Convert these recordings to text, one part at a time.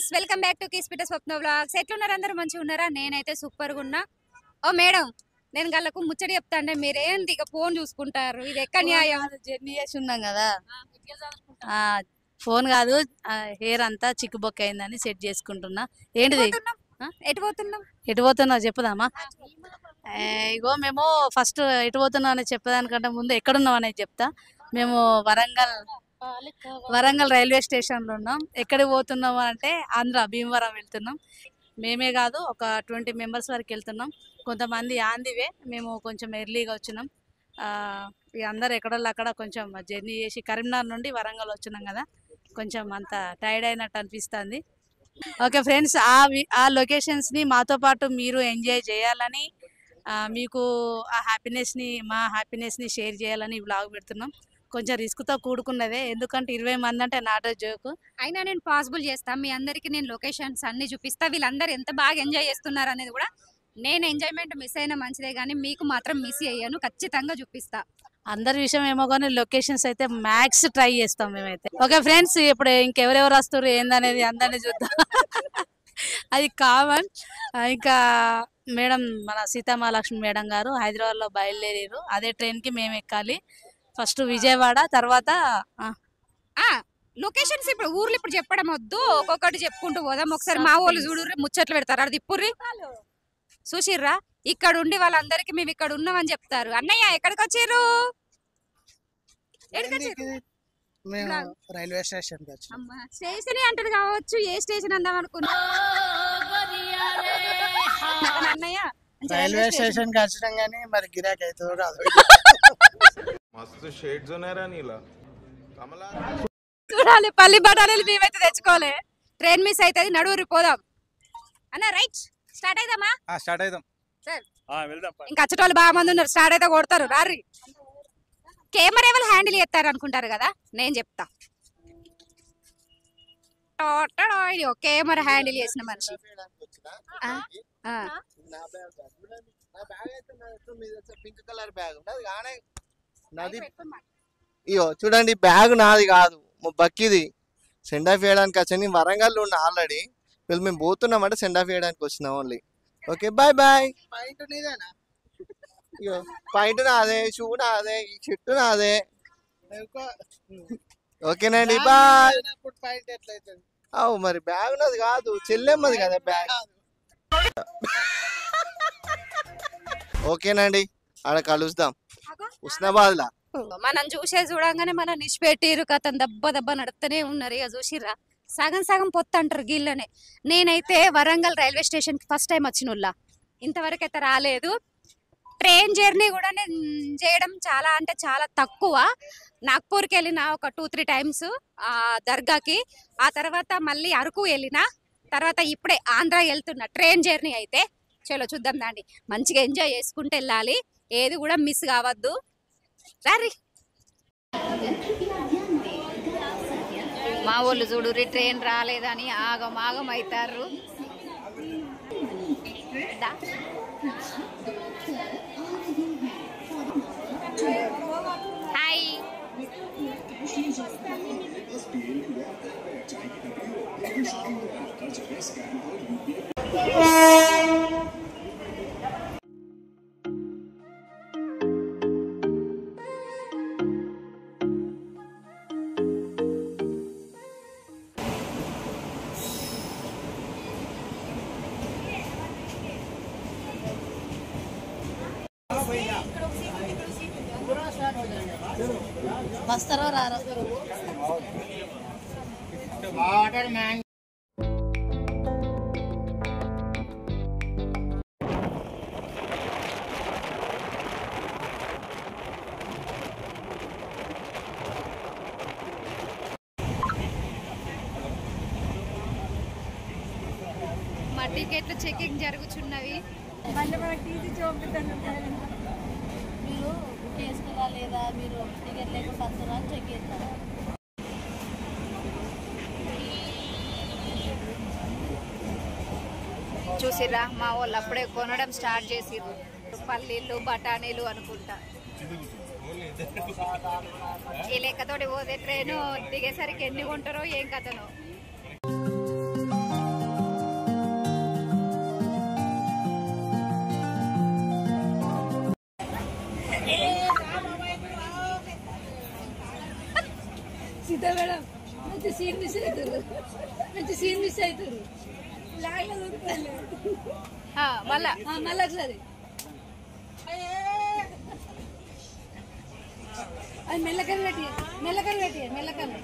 Friends welcome back to కిస్పిట Swapna vlogs. ఎట్లున్నారు అందరూ మంచిగా ఉన్నారా? నేనైతే సూపర్ గా ఉన్నా. ఓ మేడం, నేను గల్లకు ముచ్చడి చెప్తాండే మీరేంది ఇక ఫోన్ చూసుకుంటారు? ఇది ఎక్క న్యాయం? జర్నీ చేసి ఉన్నాం కదా, ఫోన్ కాదు, హెయిర్ అంతా చిక్కుబొక్క అయిందని సెట్ చేసుకుంటున్నా. ఏంటిది? ఎటు పోతున్నా చెప్పుదామా? ఇగో మేము ఫస్ట్ ఎటు పోతున్నాం అనేది చెప్పదానికంటే ముందు ఎక్కడున్నాం అనేది చెప్తా. మేము వరంగల్ రైల్వే స్టేషన్లో ఉన్నాం. ఎక్కడికి పోతున్నాం అంటే ఆంధ్ర భీమవరం వెళ్తున్నాం. మేమే కాదు, ఒక 20 మెంబర్స్ వరకు వెళ్తున్నాం. కొంతమంది ఆందివే, మేము కొంచెం ఎర్లీగా వచ్చినాం. ఇక అందరు ఎక్కడోళ్ళు అక్కడ కొంచెం జర్నీ చేసి కరీంనగర్ నుండి వరంగల్ వచ్చినాం కదా, కొంచెం అంత టైర్డ్ అయినట్టు అనిపిస్తుంది. ఓకే ఫ్రెండ్స్, ఆ లొకేషన్స్ని మాతో పాటు మీరు ఎంజాయ్ చేయాలని, మీకు ఆ హ్యాపీనెస్ని, మా హ్యాపీనెస్ని షేర్ చేయాలని ఈ వ్లాగ్ పెడుతున్నాం. కొంచెం రిస్క్తో కూడుకున్నదే, ఎందుకంటే 20 మంది అంటే నాట్ జోకు. అయినా నేను పాసిబుల్ చేస్తాను, మీ అందరికి నేను లొకేషన్స్ అన్ని చూపిస్తా. వీళ్ళందరూ ఎంత బాగా ఎంజాయ్ చేస్తున్నారు అనేది కూడా. నేను ఎంజాయ్మెంట్ మిస్ అయినా మంచిదే కానీ మీకు మాత్రం మిస్ అయ్యాను, ఖచ్చితంగా చూపిస్తా. అందరి విషయం ఏమో కానీ లొకేషన్స్ అయితే మ్యాక్స్ ట్రై చేస్తాం మేమైతే. ఓకే ఫ్రెండ్స్, ఇప్పుడు ఇంకెవరెవరు వస్తారు ఏందనేది అందరినీ చూద్దాం. అది కామన్. ఇంకా మేడం, మన సీతామహాలక్ష్మి మేడం గారు హైదరాబాద్లో బయలుదేరారు. అదే ట్రైన్కి మేము ఎక్కాలి. ఫస్ట్ విజయవాడ, తర్వాత లొకేషన్స్ ఇప్పుడు ఊర్లు ఇప్పుడు చెప్పడం వద్దు, ఒక్కొక్కటి చెప్పుకుంటూ పోదాం. ఒకసారి మా వాళ్ళు చూడు ముచ్చట్లు పెడతారు, అది ఇప్పుర్రి చూసిర్రా. ఇక్కడ ఉండి వాళ్ళందరికి మేము ఇక్కడ ఉన్నామని చెప్తారు. అన్నయ్య ఎక్కడికి వచ్చారు? రైల్వే స్టేషన్ స్టేషన్ అంటది కావచ్చు, ఏ స్టేషన్ అందాం అనుకున్నా. అన్నయ్య రైల్వే స్టేషన్ కి వచ్చడం గానీ మరి గిరాకీ అవుతుందో కాదు. చూడాలి, పల్లి బఠానీలు మేమైతే తెచ్చుకోలే. ట్రైన్ మిస్ అవుతుంది, నడువురి పోదాం అన్న. రైట్, స్టార్ట్ అయిదామా? స్టార్ట్ అయిదాం సార్. ఇంకా వచ్చేటోళ్ళు బాగా మంది ఉన్నారు, స్టార్ట్ అయితే కొడతారు. రారి, కెమెరా ఎవరు హ్యాండిల్ చేస్తారు అనుకుంటారు కదా, నేను చెప్తా. కెమెరా హ్యాండిల్ చేసిన మనిషి. పింక్ కలర్ బ్యాగ్ నాది. ఇయో చూడండి, బ్యాగ్ నాది కాదు, బక్కిది. సెండ్ ఆఫ్ చేయడానికి వచ్చాను. వరంగల్లో ఉన్న ఆల్రెడీ. వీళ్ళు మేము పోతున్నామంటే సెండ్ ఆఫ్ చేయడానికి వచ్చినాం only. Okay, bye bye. Point నాదే, షూ నాదే, ఈ షర్టు నాదే. ఓకేనండి, బాయ్. అవు మరి బ్యాగ్ నాది కాదు, చెల్లెమ్మది కదా బ్యాగ్. ఓకేనండి, ఆడ కలుస్తాం హుస్నాబాద్ లా. మనం చూసే చూడంగానే మనం నిష్పెట్టిరు కథ దెబ్బ దెబ్బ నడుస్తూనే ఉన్నారు. ఇక చూసిర్రా, సగం సగం పొత్తు అంటారు గీళ్ళనే. నేనైతే వరంగల్ రైల్వే స్టేషన్ కి ఫస్ట్ టైం వచ్చినోళ్ళ, ఇంతవరకు అయితే రాలేదు. ట్రైన్ జర్నీ కూడా నేను చేయడం చాలా అంటే చాలా తక్కువ. నాగ్పూర్కి వెళ్ళిన ఒక 2-3 టైమ్స్ దర్గాకి. ఆ తర్వాత మళ్ళీ అరకు వెళ్ళిన తర్వాత ఇప్పుడే ఆంధ్ర వెళ్తున్నా. ట్రైన్ జర్నీ అయితే చలో చూద్దాం దాండి. మంచిగా ఎంజాయ్ చేసుకుంటూ వెళ్ళాలి, ఏది కూడా మిస్ కావద్దు. రారి, మా వాళ్ళు చూడు ట్రైన్ రాలేదని ఆగం ఆగం అవుతారు. హాయ్, వస్తారో రారో. మా టికెట్లు చెకింగ్ జరుగుతున్నవి. మీరు బుక్ చేసుకున్నా లేదా, మీరు టికెట్ లేకుండా వస్తారా అని చెక్ చేస్తారా? చూసిర్రా, మా వాళ్ళు అప్పుడే కొనడం స్టార్ట్ చేసిర్రు. పల్లీలు బఠానీలు అనుకుంటా. ఈ లెక్కతోటి పోతే ట్రైన్ దిగేసరికి ఎన్ని కొంటారో ఏం కథనో. సీత మేడం మంచి సీన్ మిస్ అవుతారు మళ్ళా ఒకసారి అది మెల్లకన్ను పెట్టి మెల్లకన్ను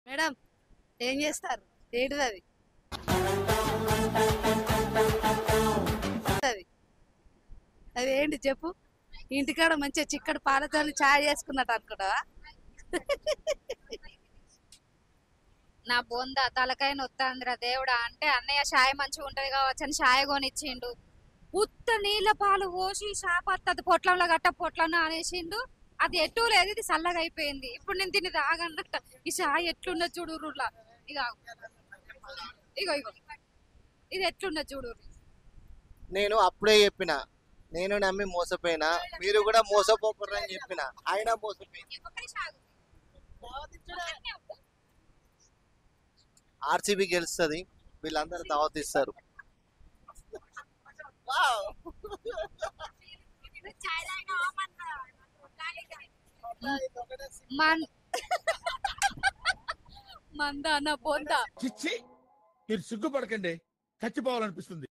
మేడం ఏం చేస్తారు ఏంటిది అది ఏంటి చెప్పు ఇంటికాడ మంచిగా చిక్కడి పాలతో చాయ్ చేసుకున్నట్టు అనుకుంటావా నా బొంద తలకాయ నొత్తాందిరా దేవుడా అంటే అన్నయ్య షాయ మంచిగా ఉంటది కావచ్చు అని షాయ కొనిచ్చిండు ఉత్త నీళ్ళ పాలు పోసి షాపత్తది పొట్లంలో గట్ట పొట్లంలో అనేసిండు అది ఎటు లేదు ఇది చల్లగా అయిపోయింది ఇప్పుడు నేను దీన్ని తాగన్నట్ట ఈ షాయ ఎట్లున్న చూడురులా ఇగో ఇది ఎట్లున్న చూడు నేను అప్పుడే చెప్పిన నేను నమ్మి మోసపోయినా మీరు కూడా మోసపోకూడదు అని చెప్పిన ఆయన మోసపోయింది ఆర్సీబీ గెలుస్తుంది వీళ్ళందరూ దావత్ ఇస్తారు మందాన బొందా మీరు సిగ్గుపడకండి చచ్చిపోవాలనిపిస్తుంది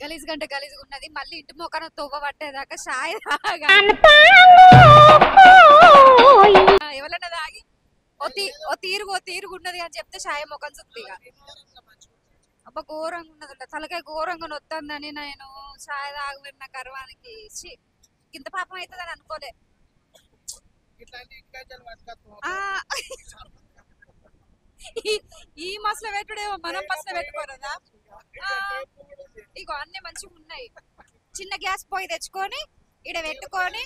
గలీజ్ గంట గలీజ్ ఉన్నది మళ్ళీ ఇంటి మొక్కన తొవ్వ పట్టేదాకా షాయ్ ఎవరన్నా తాగి ఓ తీరుగు ఉన్నది అని చెప్తే షాయ మొక్కం చుట్టిగా అబ్బా ఘోరంగా ఉన్నది తలకాయ ఘోరంగా నొత్తందని నేను షాయ తాగున్న కర్వానికి ఇంత పాపం అవుతుందని అనుకోలే ఈ మసలు పెట్టుడేమో మనం మసలు పెట్టుకోరదా ఇగో అన్ని మంచిగా ఉన్నాయి చిన్న గ్యాస్ పొయ్యి తెచ్చుకొని ఇడ పెట్టుకొని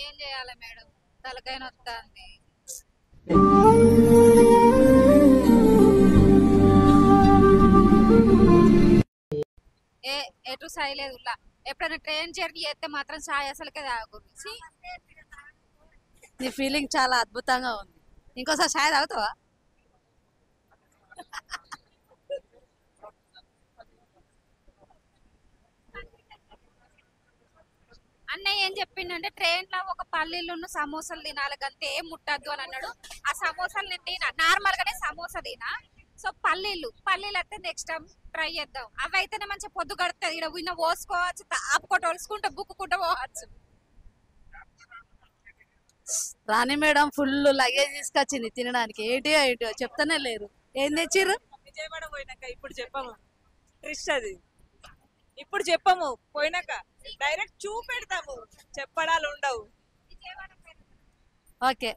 ఏం చేయాలి మేడం తలకాయ నొత్తాంది ఎటు సాయి లేదు ఎప్పుడైనా ట్రైన్ జర్నీ చేస్తే మాత్రం సాయి అసలుకే తాగు నీ ఫీలింగ్ చాలా అద్భుతంగా ఉంది ఇంకోసారి చాయ్ తాగుతావా అన్నయ్య ఏం చెప్పిండంటే ట్రైన్ లో ఒక పల్లీలు సమోసాలు తినాలి అంతే ఏం ముట్టద్దు అని అన్నాడు ఆ సమోసాలు నేను తినా నార్మల్ గానే సమోసా తినా సో పల్లీలు అయితే నెక్స్ట్ టైం ట్రై చేద్దాం అవి అయితేనే మంచిగా పొద్దు గడుతుంది ఇక్కడ విన్న పోసుకోవచ్చు ఆపుకోట వలుసుకుంటే బుక్కుంటే పోవచ్చు రాణి మేడం ఫుల్ లగేజ్ తీసుకొచ్చింది తినడానికి ఏంటో చెప్తానే లేరు ఏం తెచ్చిర్రు విజయవాడ పోయినాక ఇప్పుడు చెప్పము ట్రిస్ట్ అది ఇప్పుడు చెప్పము పోయినాక డైరెక్ట్ చూపెడతాము చెప్పడాలు ఉండవు ఓకే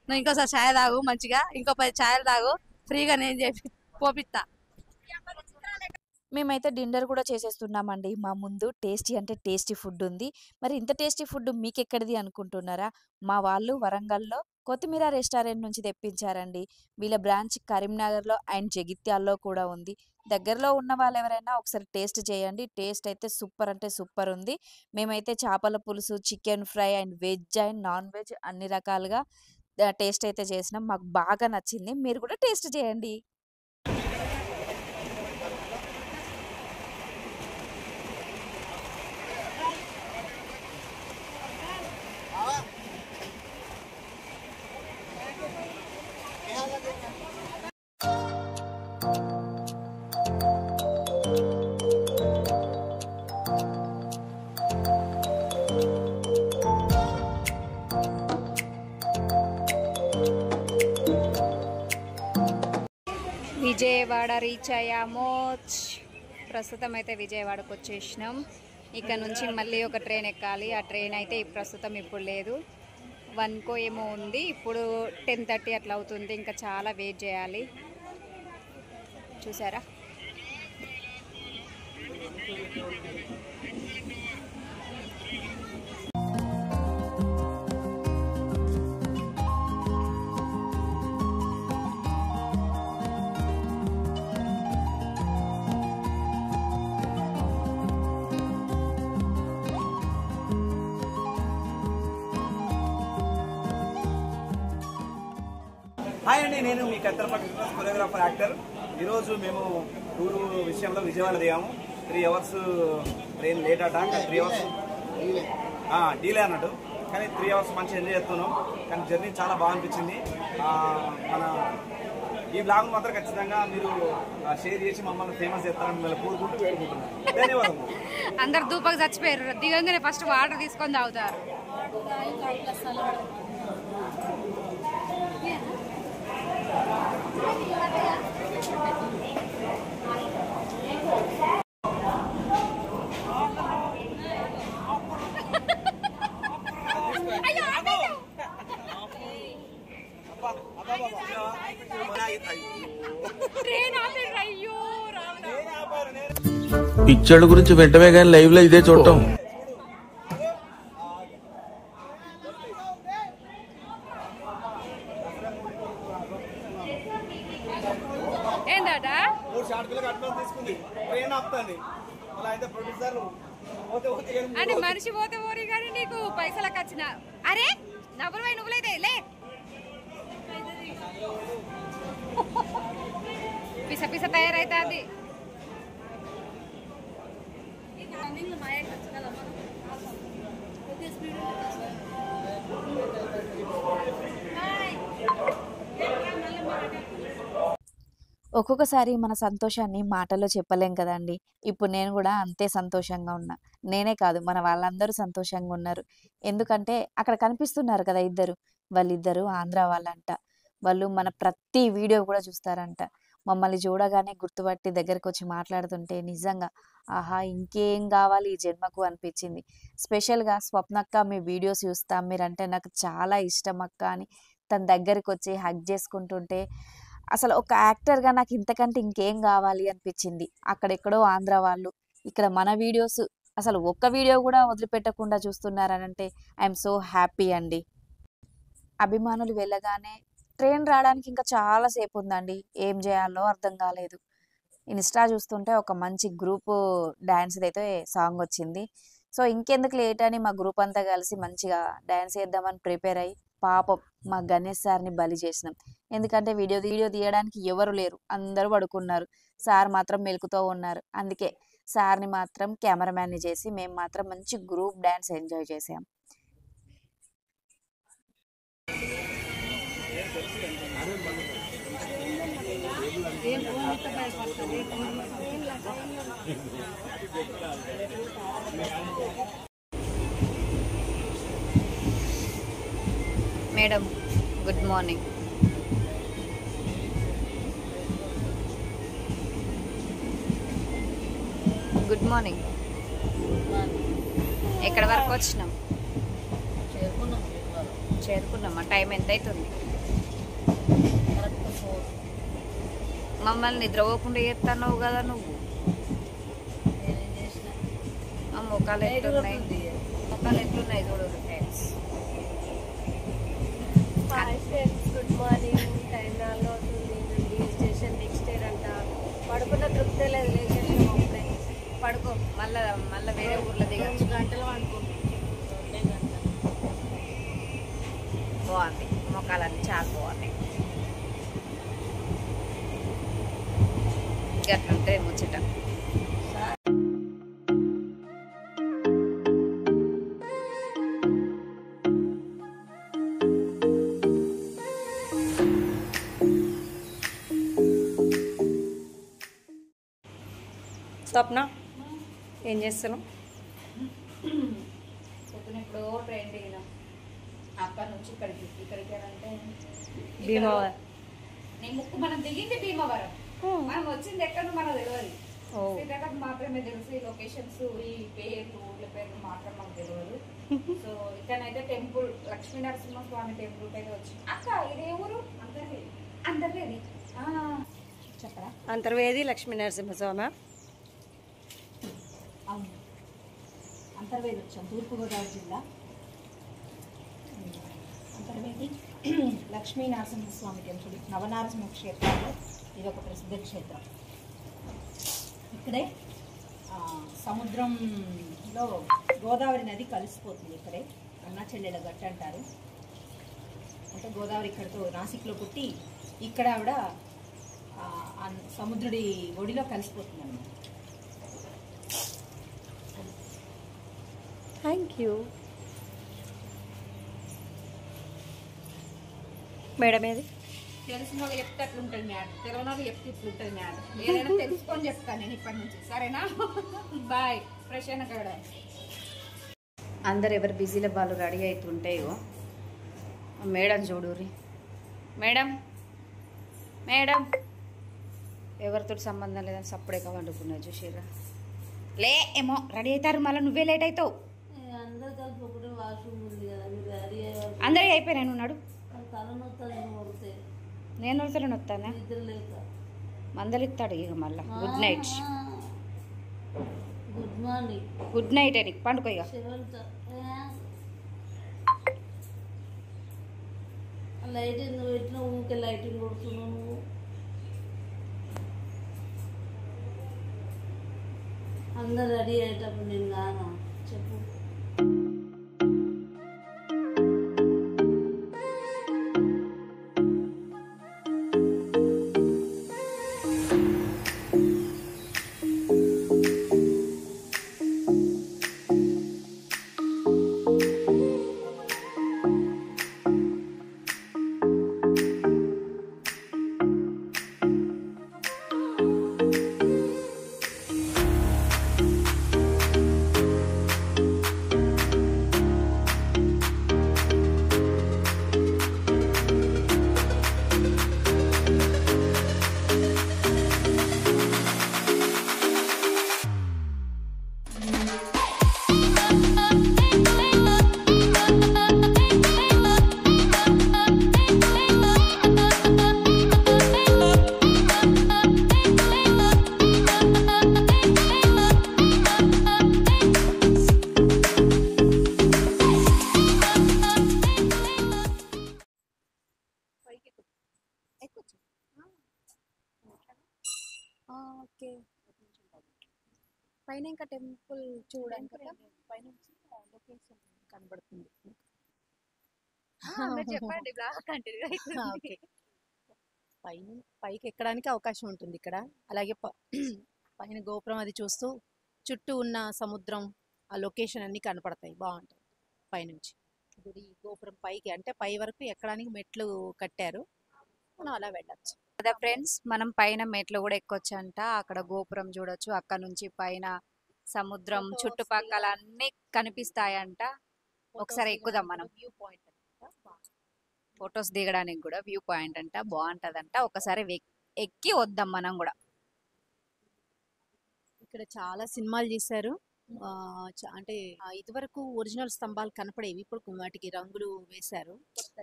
నువ్వు ఇంకోసారి చాయ్ తాగు మంచిగా ఇంకో 10 ఛాయలు తాగు ఫ్రీగా నేను చెప్పి పోపిస్తా మేమైతే డిన్నర్ కూడా చేసేస్తున్నామండి మా ముందు టేస్టీ అంటే టేస్టీ ఫుడ్ ఉంది మరి ఇంత టేస్టీ ఫుడ్ మీకు ఎక్కడిది అనుకుంటున్నారా మా వాళ్ళు వరంగల్లో కొత్తిమీర రెస్టారెంట్ నుంచి తెప్పించారండి వీళ్ళ బ్రాంచ్ కరీంనగర్లో అండ్ జగిత్యాల్లో కూడా ఉంది దగ్గరలో ఉన్న వాళ్ళు ఎవరైనా ఒకసారి టేస్ట్ చేయండి టేస్ట్ అయితే సూపర్ అంటే సూపర్ ఉంది మేమైతే చేపల పులుసు chicken fry and veg and non veg అన్ని రకాలుగా టేస్ట్ అయితే చేసినాం మాకు బాగా నచ్చింది మీరు కూడా టేస్ట్ చేయండి విజయవాడ రీచ్ అయ్యాము ప్రస్తుతం అయితే విజయవాడకు వచ్చేసినాం ఇక్కడ నుంచి మళ్ళీ ఒక ట్రైన్ ఎక్కాలి ఆ ట్రైన్ అయితే ప్రస్తుతం ఇప్పుడు లేదు 1కో ఏమో ఉంది ఇప్పుడు 10:30 అట్లా అవుతుంది ఇంకా చాలా వెయిట్ చేయాలి చూసారా హాయ్ అండి, నేను మీ కత్తెరపాటి కొరియోగ్రాఫర్ యాక్టర్. ఈరోజు మేము టూరు విషయంలో విజయవాడ దిగాము. 3 hours ట్రైన్ లేట్ అట, కానీ 3 hours డీలే అన్నట్టు. కానీ 3 hours మంచిగా ఎంజాయ్ చేస్తున్నాం. కానీ జర్నీ చాలా బాగా అనిపించింది. మన ఈ బ్లాగ్ మాత్రం ఖచ్చితంగా మీరు షేర్ చేసి మమ్మల్ని ఫేమస్ చేస్తారని మిమ్మల్ని కోరుకుంటూ వేడుకుంటున్నాను. ధన్యవాదాలు. అందరు దూపకు చచ్చిపోయారు, దిగంగానే ఫస్ట్ వాటర్ తీసుకొని తాగుతారు. పిక్చర్ల గురించి వెంటనే కానీ లైవ్ లో ఇదే చూడటం. ఏంటా 3 షార్ట్ ఫిల్మ్ అడ్వాన్స్ తీసుకుంది, ట్రైన్ ఆపుతుంది. అలా అయితే ప్రొడ్యూసర్లు అంటే మనిషి పోతే పోరి కానీ నీకు పైసలకు వచ్చిన అరే నవ్వులు పోయి నువ్వులైతే లే పిస పిస తయారైతుంది. ఒక్కొక్కసారి మన సంతోషాన్ని మాటల్లో చెప్పలేం కదండి. ఇప్పుడు నేను కూడా అంతే సంతోషంగా ఉన్నా. నేనే కాదు, మన వాళ్ళందరూ సంతోషంగా ఉన్నారు. ఎందుకంటే అక్కడ కనిపిస్తున్నారు కదా ఇద్దరు. వాళ్ళిద్దరూ ఆంధ్ర వాళ్ళంట. వాళ్ళు మన ప్రతి వీడియో కూడా చూస్తారంట. మమ్మల్ని చూడగానే గుర్తుపట్టి దగ్గరికి వచ్చి మాట్లాడుతుంటే నిజంగా ఆహా ఇంకేం కావాలి ఈ జన్మకు అనిపించింది. స్పెషల్గా స్వప్నక్క మీ వీడియోస్ చూస్తాం, మీరంటే నాకు చాలా ఇష్టం అక్క అని తన దగ్గరికి వచ్చి హగ్ చేసుకుంటుంటే అసలు ఒక యాక్టర్గా నాకు ఇంతకంటే ఇంకేం కావాలి అనిపించింది. అక్కడెక్కడో ఆంధ్ర వాళ్ళు ఇక్కడ మన వీడియోస్ అసలు ఒక్క వీడియో కూడా వదిలిపెట్టకుండా చూస్తున్నారనంటే ఐఎమ్ సో హ్యాపీ అండి. అభిమానులు వెళ్ళగానే ట్రైన్ రావడానికి ఇంకా చాలా సేపు ఉందండి. ఏం చేయాలో అర్థం కాలేదు. ఇన్స్టా చూస్తుంటే ఒక మంచి గ్రూప్ డ్యాన్స్ అయితే సాంగ్ వచ్చింది. సో ఇంకెందుకు లేట్ అని మా గ్రూప్ అంతా కలిసి మంచిగా డ్యాన్స్ చేద్దామని ప్రిపేర్ అయ్యి పాపం మా గణేష్ సార్ని బలి చేసినాం. ఎందుకంటే వీడియో తీయడానికి ఎవరు లేరు, అందరూ పడుకున్నారు. సార్ మాత్రం మెలుకుతూ ఉన్నారు. అందుకే సార్ని మాత్రం కెమెరామ్యాన్ని చేసి మేము మాత్రం మంచి గ్రూప్ డ్యాన్స్ ఎంజాయ్ చేసాం. Madam good morning. Good morning. ఎక్కడి వరకు వచ్చినాం? చేరుకున్నామా? టైం ఎంత అవుతుంది? మమ్మల్ని నిద్రపోకుండా చేస్తున్నావు కదా నువ్వు. మొక్కలు ఎట్లున్నాయి చూడు ఫ్రెండ్స్. Good morning. టైం 4 అవుతుంది. స్టేషన్ నెక్స్ట్ ఇయర్ అంట. పడుకున్న తృప్తే లేదు, లేచేసాము అప్పుడే. పడుకో, మళ్ళీ వేరే ఊర్లో దిగచ్చు. 2 గంటలు అనుకుంటున్నాం. 2 గంటలు బాగుంది, మొక్కలన్నీ చాలా బాగున్నాయి. గట్లుంటే ముచ్చట. స్వప్న ఏం చేస్తున్నాం? పొద్దున ఎప్పుడో ట్రైన్ దిగినాం. అక్కడ నుంచి ఇక్కడికి అంటే భీమవరం. నీ ముక్కు మనం దిగింది భీమవరం, మనం వచ్చింది ఎక్కడ మనకు తెలియదు. శ్రీకాకుళం మాత్రమే తెలుసు. ఈ లొకేషన్స్, ఈ పేర్లు, ఊళ్ళ పేర్లు మాత్రం మాకు తెలియదు. సో ఇక్కడైతే టెంపుల్, లక్ష్మీ నరసింహస్వామి టెంపుల్ అయితే వచ్చింది. అక్క ఇదే ఊరు? అంతర్వేది. చెప్పరా? అంతర్వేది లక్ష్మీ నరసింహస్వామి. అవును, అంతర్వేది వచ్చాం. తూర్పుగోదావరి జిల్లా అంతర్వేది లక్ష్మీ నరసింహస్వామి టెంపుల్, నవనారసింహ క్షేత్రంలో ఇది ఒక ప్రసిద్ధ క్షేత్రం. ఇక్కడే సముద్రంలో గోదావరి నది కలిసిపోతుంది. ఇక్కడే అన్నా చెల్లెల గట్టు అంటారు. అంటే గోదావరి ఇక్కడితో నాసిక్లో పుట్టి ఇక్కడ ఆవిడ సముద్రుడి ఒడిలో కలిసిపోతుంది అన్నమాట. Thank you madam. ఏది తెలిసిన వాళ్ళు చెప్తే అట్లుంటుంది మేడం, తెలియని వాళ్ళు చెప్తే ఇట్లుంటుంది మేడం. ఏదైనా తెలుసుకొని చెప్తాను నేను ఇప్పటి నుంచి, సరేనా? బాయ్. ఫ్రెష్ అయినా కదా. అందరు ఎవరు బిజీలో వాళ్ళు రెడీ అవుతుంటాయో. మేడం చూడుర్రి. మేడం మేడం ఎవరితో సంబంధం లేదని సప్పుడేగా వండుకున్నా చూసిర్రా. లే ఏమో రెడీ అవుతారు, మళ్ళీ నువ్వే లేట్ అవుతావు. అందరికి అయిపోయినా ఉన్నాడు. నేను వరుసలో వస్తానా? మందలు ఇస్తాడు ఇక మళ్ళా. Good night. Good morning. Good night అని పండుకో ఇక. లైటింగ్ పెట్టిన ఊకే లైటింగ్ కొడుతున్నావు నువ్వు. అందరు రెడీ అయ్యేటప్పుడు నేను కానా చెప్పు. ఓకే, పైన ఇంకా టెంపుల్ చూడడానికి పైనుంచి లొకేషన్ కనబడుతుంది. చెప్పండి. ఓకే, పైకి ఎక్కడానికి అవకాశం ఉంటుంది ఇక్కడ. అలాగే పైన గోపురం అది చూస్తూ చుట్టూ ఉన్న సముద్రం, ఆ లొకేషన్ అన్ని కనపడతాయి. బాగుంటుంది పైనుంచి. గుడి గోపురం పైకి అంటే పై వరకు ఎక్కడానికి మెట్లు కట్టారు, మనం అలా వెళ్ళచ్చు కదా ఫ్రెండ్స్. మనం పైన మెట్లు కూడా ఎక్కొచ్చు అంట. అక్కడ గోపురం చూడొచ్చు. అక్కడ నుంచి పైన సముద్రం చుట్టుపక్కల అన్ని కనిపిస్తాయంట. ఒకసారి ఎక్కుదాం మనం. View point. ఫొటోస్ దిగడానికి కూడా వ్యూ పాయింట్ అంట, బాగుంటదంట. ఒకసారి ఎక్కి వద్దాం మనం కూడా. ఇక్కడ చాలా సినిమాలు చేశారు. అంటే ఇదివరకు ఒరిజినల్ స్తంభాలు కనపడేవి, ఇప్పుడు వాటికి రంగులు వేశారు.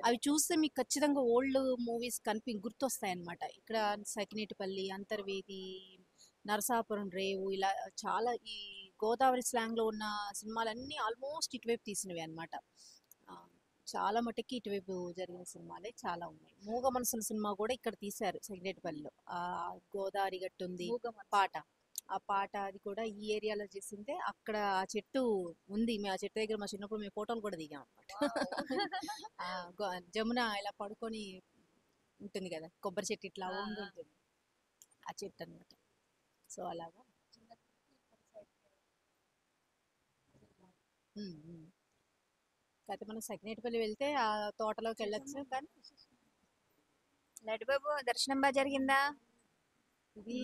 అవి చూస్తే మీకు ఖచ్చితంగా ఓల్డ్ మూవీస్ గుర్తొస్తాయి అన్నమాట. ఇక్కడ సకినేటిపల్లి, అంతర్వేది, నరసాపురం రేవు, ఇలా చాలా ఈ గోదావరి స్లాంగ్ లో ఉన్న సినిమాలన్నీ ఆల్మోస్ట్ ఇటువైపు తీసినవి అన్నమాట. చాలా మటుకి ఇటువైపు జరిగిన సినిమాలే చాలా ఉన్నాయి. మూగ మనసుల సినిమా కూడా ఇక్కడ తీశారు సకినేటిపల్లిలో. గోదావరి గట్టు ఉంది పాట, ఆ పాట అది కూడా ఈ ఏరియాలో చేసిందే. అక్కడ ఆ చెట్టు ఉంది, మేము ఆ చెట్టు దగ్గర మా చిన్నప్పుడు మేము ఫోటోలు కూడా దిగాం అనమాట. జమున ఇలా పడుకొని ఉంటుంది కదా, కొబ్బరి చెట్టు ఇట్లా వంగి ఉంటుంది, ఆ చెట్టు అనమాట. సో అలాగా కాకపోతే మనం సకినేటిపల్లి వెళ్తే ఆ తోటలోకి వెళ్ళొచ్చు. కానీ లడ్డు బాబు దర్శనం బాగా జరిగిందా? ఇది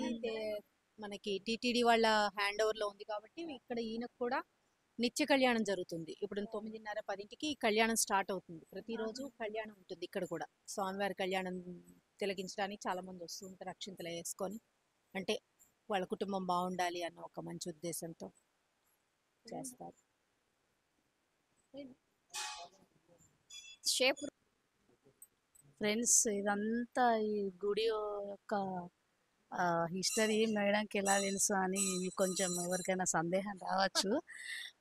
మనకి టీటీడీ వాళ్ళ హ్యాండ్ ఓవర్ లో ఉంది కాబట్టి ఇక్కడ ఈయనకు కూడా నిత్య కళ్యాణం జరుగుతుంది. ఇప్పుడు 9:30, 10కి కళ్యాణం స్టార్ట్ అవుతుంది. ప్రతిరోజు కళ్యాణం ఉంటుంది ఇక్కడ కూడా. స్వామివారి కళ్యాణం తిలకించడానికి చాలా మంది వస్తుంటారు, అక్షింతలు వేసుకొని. అంటే వాళ్ళ కుటుంబం బాగుండాలి అన్న ఒక మంచి ఉద్దేశంతో చేస్తారు. ఫ్రెండ్స్, ఇదంతా ఈ గుడి యొక్క హిస్టరీ మేడంకి ఎలా తెలుసు అని మీకు కొంచెం ఎవరికైనా సందేహం రావచ్చు.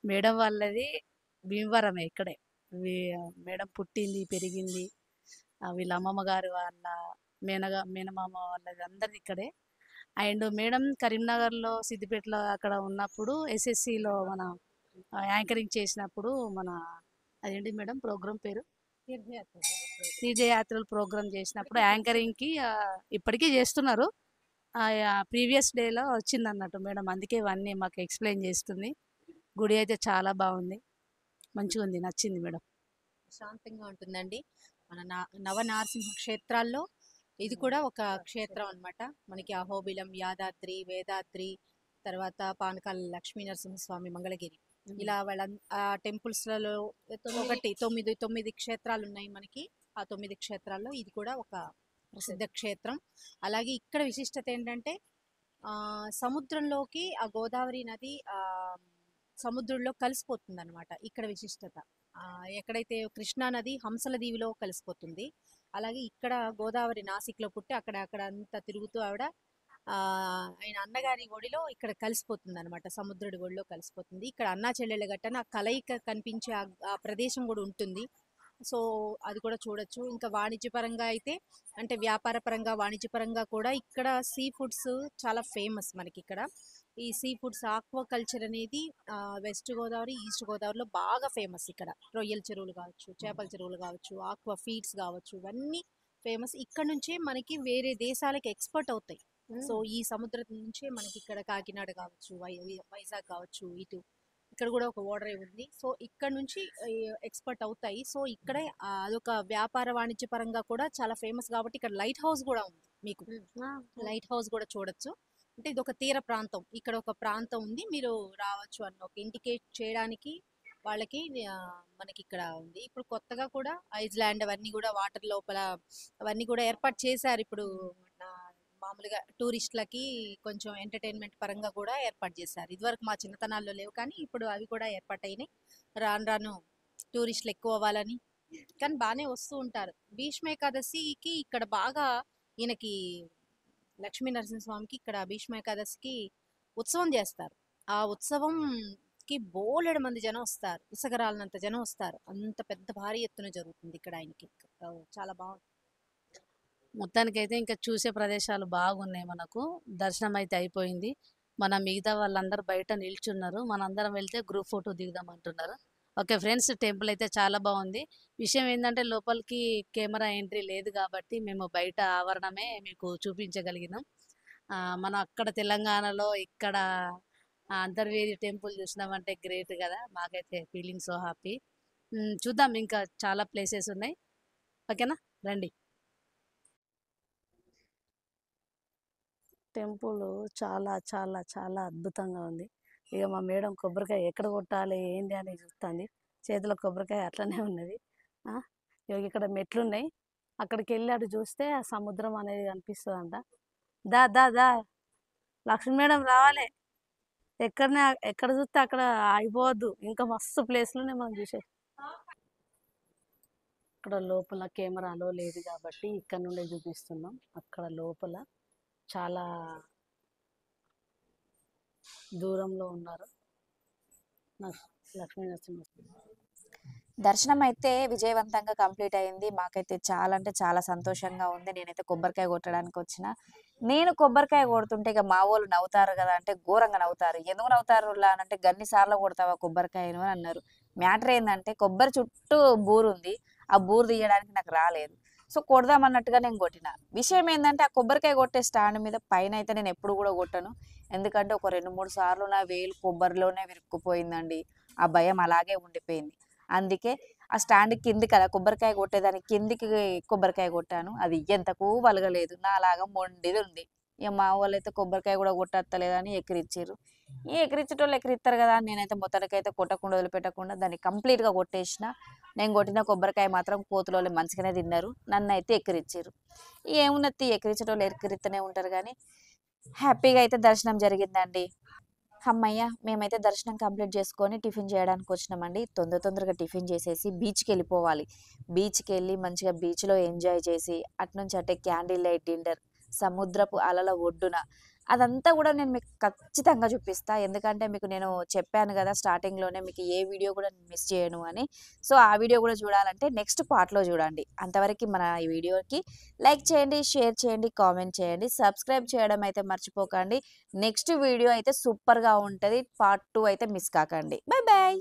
మేడం వాళ్ళది భీమవరమే, ఇక్కడే మేడం పుట్టింది పెరిగింది. వీళ్ళ అమ్మమ్మ గారు వాళ్ళ మేనమామ వాళ్ళది అందరిది ఇక్కడే. అండ్ మేడం కరీంనగర్లో, సిద్దిపేటలో అక్కడ ఉన్నప్పుడు ఎస్ఎస్సిలో మన యాంకరింగ్ చేసినప్పుడు మన అదేంటి మేడం ప్రోగ్రామ్ పేరు తీర్థయాత్రలు ప్రోగ్రామ్ చేసినప్పుడు యాంకరింగ్కి ఇప్పటికీ చేస్తున్నారు. ప్రీవియస్ డేలో వచ్చింది అన్నట్టు మేడం, అందుకే ఇవన్నీ మాకు ఎక్స్ప్లెయిన్ చేస్తుంది. గుడి అయితే చాలా బాగుంది, మంచిగా ఉంది, నచ్చింది మేడం. శాంతంగా ఉంటుందండి. మన నవనారసింహ క్షేత్రాల్లో ఇది కూడా ఒక క్షేత్రం అన్నమాట. మనకి అహోబిలం, యాదాద్రి, వేదాద్రి, తర్వాత పానకాల లక్ష్మీ నరసింహస్వామి, మంగళగిరి, ఇలా వాళ్ళ ఆ టెంపుల్స్లలో తొమ్మిది క్షేత్రాలు ఉన్నాయి మనకి. ఆ 9 క్షేత్రాల్లో ఇది కూడా ఒక ప్రసిద్ధ క్షేత్రం. అలాగే ఇక్కడ విశిష్టత ఏంటంటే సముద్రంలోకి ఆ గోదావరి నది సముద్రంలో కలిసిపోతుంది అనమాట. ఇక్కడ విశిష్టత ఎక్కడైతే కృష్ణా నది హంసల దీవిలో కలిసిపోతుంది, అలాగే ఇక్కడ గోదావరి నాసిక్లో పుట్టి అక్కడ అంతా తిరుగుతూ ఆవిడ ఆయన అన్నగారి ఒడిలో ఇక్కడ కలిసిపోతుంది అనమాట, సముద్రుడి ఒడిలో కలిసిపోతుంది. ఇక్కడ అన్నా చెల్లెళ్ళ గట్టన ఆ కలయిక కనిపించే ఆ ప్రదేశం కూడా ఉంటుంది. సో అది కూడా చూడొచ్చు. ఇంకా వాణిజ్యపరంగా అయితే అంటే వ్యాపార పరంగా వాణిజ్యపరంగా కూడా ఇక్కడ సీ ఫుడ్స్ చాలా ఫేమస్ మనకి. ఇక్కడ ఈ సీ ఫుడ్స్ ఆక్వా కల్చర్ అనేది వెస్ట్ గోదావరి, ఈస్ట్ గోదావరిలో బాగా ఫేమస్. ఇక్కడ రొయ్యల చెరువులు కావచ్చు, చేపల చెరువులు కావచ్చు, ఆక్వా ఫీడ్స్ కావచ్చు, ఇవన్నీ ఫేమస్. ఇక్కడ నుంచే మనకి వేరే దేశాలకు ఎక్స్పోర్ట్ అవుతాయి. సో ఈ సముద్రం నుంచే మనకి ఇక్కడ కాకినాడ కావచ్చు, వైజాగ్ కావచ్చు, ఇక్కడ కూడా ఒక ఓడరే ఉంది. సో ఇక్కడ నుంచి ఎక్స్పోర్ట్ అవుతాయి. సో ఇక్కడే అదొక వ్యాపార వాణిజ్య పరంగా కూడా చాలా ఫేమస్ కాబట్టి ఇక్కడ లైట్ హౌస్ కూడా ఉంది. మీకు లైట్ హౌస్ కూడా చూడొచ్చు. అంటే ఇది ఒక తీర ప్రాంతం, ఇక్కడ ఒక ప్రాంతం ఉంది, మీరు రావచ్చు అన్న ఒక ఇండికేట్ చేయడానికి వాళ్ళకి మనకి ఇక్కడ ఉంది. ఇప్పుడు కొత్తగా కూడా ఐస్లాండ్ అవన్నీ కూడా వాటర్ లోపల అవన్నీ కూడా ఏర్పాటు చేశారు. ఇప్పుడు మామూలుగా టూరిస్టులకి కొంచెం ఎంటర్టైన్మెంట్ పరంగా కూడా ఏర్పాటు చేశారు. ఇదివరకు మా చిన్నతనాల్లో లేవు, కానీ ఇప్పుడు అవి కూడా ఏర్పాటైనాయి. రాను టూరిస్టులు ఎక్కువ అవ్వాలని, కానీ బాగానే వస్తూ ఉంటారు. భీష్మ ఏకాదశికి ఇక్కడ బాగా ఈయనకి లక్ష్మీ నరసింహస్వామికి ఇక్కడ భీష్మ ఏకాదశికి ఉత్సవం చేస్తారు. ఆ ఉత్సవంకి బోలెడు మంది జనం వస్తారు, ఇసగరాలనంత జనం వస్తారు. అంత పెద్ద భారీ ఎత్తున జరుగుతుంది ఇక్కడ ఆయనకి. చాలా బాగుంది. మొత్తానికైతే ఇంకా చూసే ప్రదేశాలు బాగున్నాయి. మనకు దర్శనం అయితే అయిపోయింది. మిగతా వాళ్ళందరూ బయట నిల్చున్నారు, మనందరం వెళ్తే గ్రూప్ ఫోటో దిగుదాం అంటున్నారు. ఓకే ఫ్రెండ్స్, టెంపుల్ అయితే చాలా బాగుంది. విషయం ఏంటంటే లోపలికి కెమెరా ఎంట్రీ లేదు కాబట్టి మేము బయట ఆవరణమే మీకు చూపించగలిగినాం. మనం అక్కడ తెలంగాణలో ఇక్కడ అంతర్వేది టెంపుల్ చూసినామంటే గ్రేట్ కదా, మాకైతే ఫీలింగ్ సో హ్యాపీ. చూద్దాం, ఇంకా చాలా ప్లేసెస్ ఉన్నాయి. ఓకేనా, రండి. టెంపుల్ చాలా చాలా చాలా అద్భుతంగా ఉంది. ఇక మా మేడం కొబ్బరికాయ ఎక్కడ కొట్టాలి ఏంది అని చూస్తుంది. చేతిలో కొబ్బరికాయ అట్లనే ఉన్నది. ఇక ఇక్కడ మెట్లు ఉన్నాయి, అక్కడికి వెళ్ళి అటు చూస్తే ఆ సముద్రం అనేది కనిపిస్తుంది అంట. దా దా దా లక్ష్మీ మేడం రావాలి. ఎక్కడ చూస్తే అక్కడ ఆగిపోవద్దు, ఇంకా మస్తు ప్లేస్లోనే మనం చూసే. ఇక్కడ లోపల కెమెరాలో లేదు కాబట్టి ఇక్కడ నుండే చూపిస్తున్నాం. అక్కడ లోపల చాలా దూరంలో ఉన్నారు లక్ష్మీ నరసింహ. దర్శనం అయితే విజయవంతంగా కంప్లీట్ అయింది. మాకైతే చాలా అంటే చాలా సంతోషంగా ఉంది. నేనైతే కొబ్బరికాయ కొట్టడానికి వచ్చిన. నేను కొబ్బరికాయ కొడుతుంటే ఇక మా వాళ్ళు నవ్వుతారు కదా, అంటే ఘోరంగా నవ్వుతారు. ఎందుకు నవ్వుతారు అని అంటే గన్నిసార్లు కొడతావా కొబ్బరికాయను అని అన్నారు. మ్యాటర్ ఏంటంటే కొబ్బరి చుట్టూ బూరు ఉంది, ఆ బూరు తీయడానికి నాకు రాలేదు. సో కొడదామన్నట్టుగా నేను కొట్టిన. విషయం ఏంటంటే ఆ కొబ్బరికాయ కొట్టే స్టాండ్ మీద పైన అయితే నేను ఎప్పుడు కూడా కొట్టను, ఎందుకంటే ఒక 2-3 సార్లు నా వేలు కొబ్బరిలోనే విరుక్కుపోయిందండి. ఆ భయం అలాగే ఉండిపోయింది. అందుకే ఆ స్టాండ్ కింది కదా కొబ్బరికాయ కొట్టేదానికి కిందికి కొబ్బరికాయ కొట్టాను. అది ఎంతకు వలగలేదు, నాలాగా మొండిది ఉంది. ఇక మా వాళ్ళు అయితే కొబ్బరికాయ కూడా కొట్టలేదని ఎక్కిరిచ్చారు. ఎక్కిరించేటోళ్ళు ఎక్కిరిస్తారు కదా అని నేనైతే మొత్తానికైతే కొట్టకుండా వదిలిపెట్టకుండా దాన్ని కంప్లీట్గా కొట్టేసిన. నేను కొట్టిన కొబ్బరికాయ మాత్రం కోతులోళ్ళు మంచిగానే తిన్నారు, నన్ను అయితే ఎక్కిరిచ్చారు. ఏమున్నది, ఎక్కిరించేటోళ్ళు ఎక్కిరిస్తూనే ఉంటారు. కానీ హ్యాపీగా అయితే దర్శనం జరిగిందండి. అమ్మయ్య, మేమైతే దర్శనం కంప్లీట్ చేసుకొని టిఫిన్ చేయడానికి వచ్చినామండి. తొందరగా టిఫిన్ చేసేసి బీచ్కి వెళ్ళిపోవాలి. బీచ్కి వెళ్ళి మంచిగా బీచ్లో ఎంజాయ్ చేసి అట్నుంచి అంటే క్యాండిల్ లైట్ డిన్నర్, సముద్రపు అలల ఒడ్డున అదంతా కూడా నేను మీకు ఖచ్చితంగా చూపిస్తా. ఎందుకంటే మీకు నేను చెప్పాను కదా స్టార్టింగ్లోనే, మీకు ఏ వీడియో కూడా మిస్ చేయను అని. సో ఆ వీడియో కూడా చూడాలంటే నెక్స్ట్ పార్ట్లో చూడండి. అంతవరకు మన ఈ వీడియోకి లైక్ చేయండి, షేర్ చేయండి, కామెంట్ చేయండి, సబ్స్క్రైబ్ చేయడం అయితే మర్చిపోకండి. నెక్స్ట్ వీడియో అయితే సూపర్గా ఉంటుంది. పార్ట్ 2 అయితే మిస్ కాకండి. Bye bye.